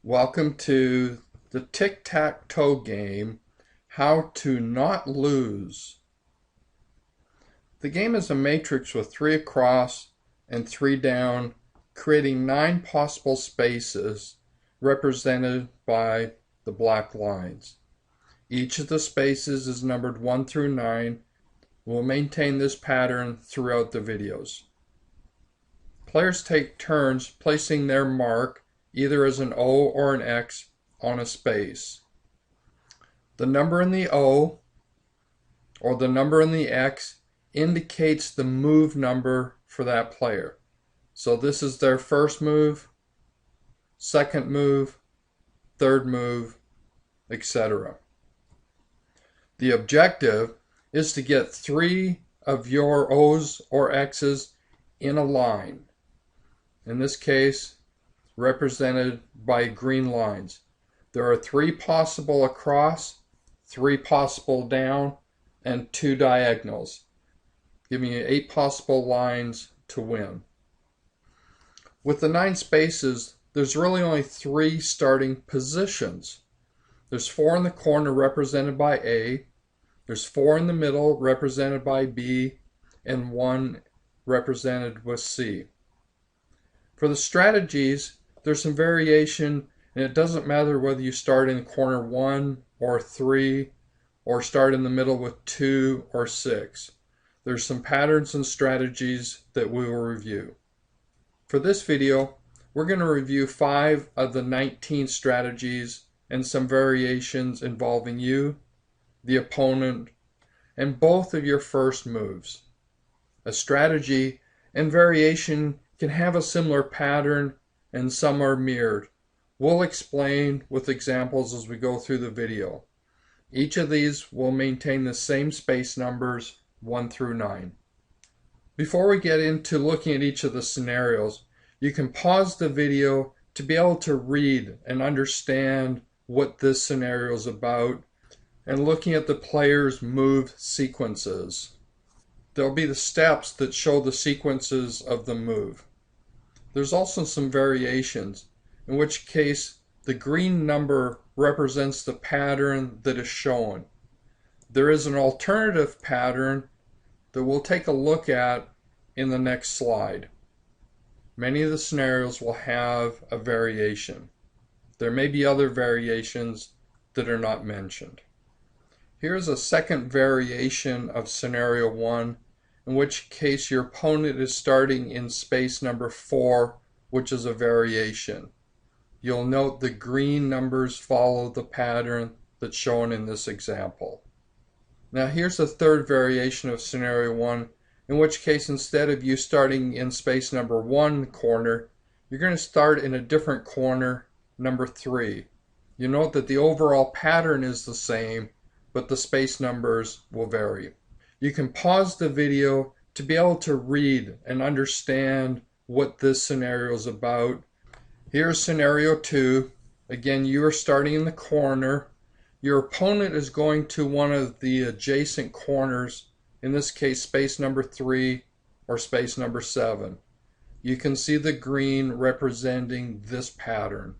Welcome to the Tic Tac Toe game, How to Not Lose. The game is a matrix with 3 across and 3 down, creating 9 possible spaces represented by the black lines. Each of the spaces is numbered 1 through 9. We'll maintain this pattern throughout the videos. Players take turns placing their mark either as an O or an X on a space. The number in the O or the number in the X indicates the move number for that player. So this is their first move, second move, third move, etc. The objective is to get 3 of your O's or X's in a line. In this case, represented by green lines. There are 3 possible across, 3 possible down, and 2 diagonals, giving you 8 possible lines to win. With the 9 spaces, there's really only 3 starting positions. There's 4 in the corner represented by A, there's 4 in the middle represented by B, and 1 represented with C. For the strategies, there's some variation, and it doesn't matter whether you start in corner 1 or 3 or start in the middle with 2 or 6. There's some patterns and strategies that we will review. For this video, we're going to review 5 of the 19 strategies and some variations involving you, the opponent, and both of your first moves. A strategy and variation can have a similar pattern, and some are mirrored. We'll explain with examples as we go through the video. Each of these will maintain the same space numbers 1 through 9. Before we get into looking at each of the scenarios, you can pause the video to be able to read and understand what this scenario is about and looking at the players' move sequences. There'll be the steps that show the sequences of the move. There's also some variations, in which case the green number represents the pattern that is shown. There is an alternative pattern that we'll take a look at in the next slide. Many of the scenarios will have a variation. There may be other variations that are not mentioned. Here's a second variation of scenario 1, in which case your opponent is starting in space number 4, which is a variation. You'll note the green numbers follow the pattern that's shown in this example. Now here's a third variation of scenario 1, in which case instead of you starting in space number 1 corner, you're going to start in a different corner, number 3. You note that the overall pattern is the same, but the space numbers will vary. You can pause the video to be able to read and understand what this scenario is about. Here's scenario 2. Again, you are starting in the corner. Your opponent is going to one of the adjacent corners, in this case space number 3 or space number 7. You can see the green representing this pattern.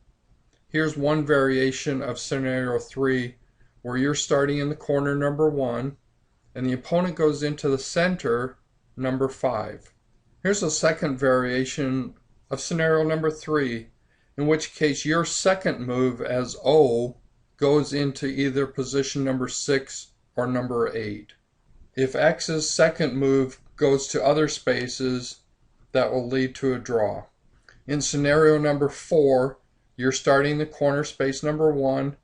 Here's one variation of scenario 3 where you're starting in the corner number 1 and the opponent goes into the center, number 5. Here's a second variation of scenario number 3, in which case your second move as O goes into either position number 6 or number 8. If X's second move goes to other spaces, that will lead to a draw. In scenario number 4, you're starting the corner space number 1.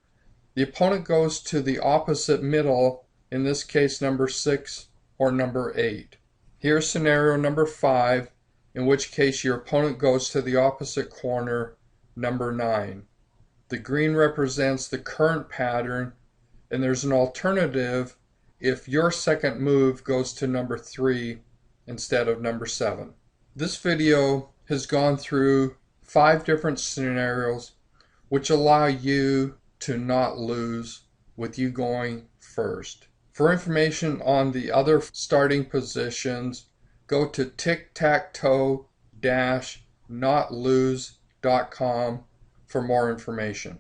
The opponent goes to the opposite middle, in this case number 6 or number 8. Here's scenario number 5, in which case your opponent goes to the opposite corner, number 9. The green represents the current pattern, and there's an alternative if your second move goes to number 3 instead of number 7. This video has gone through 5 different scenarios which allow you to not lose with you going first. For information on the other starting positions, go to tictactoe-notlose.com for more information.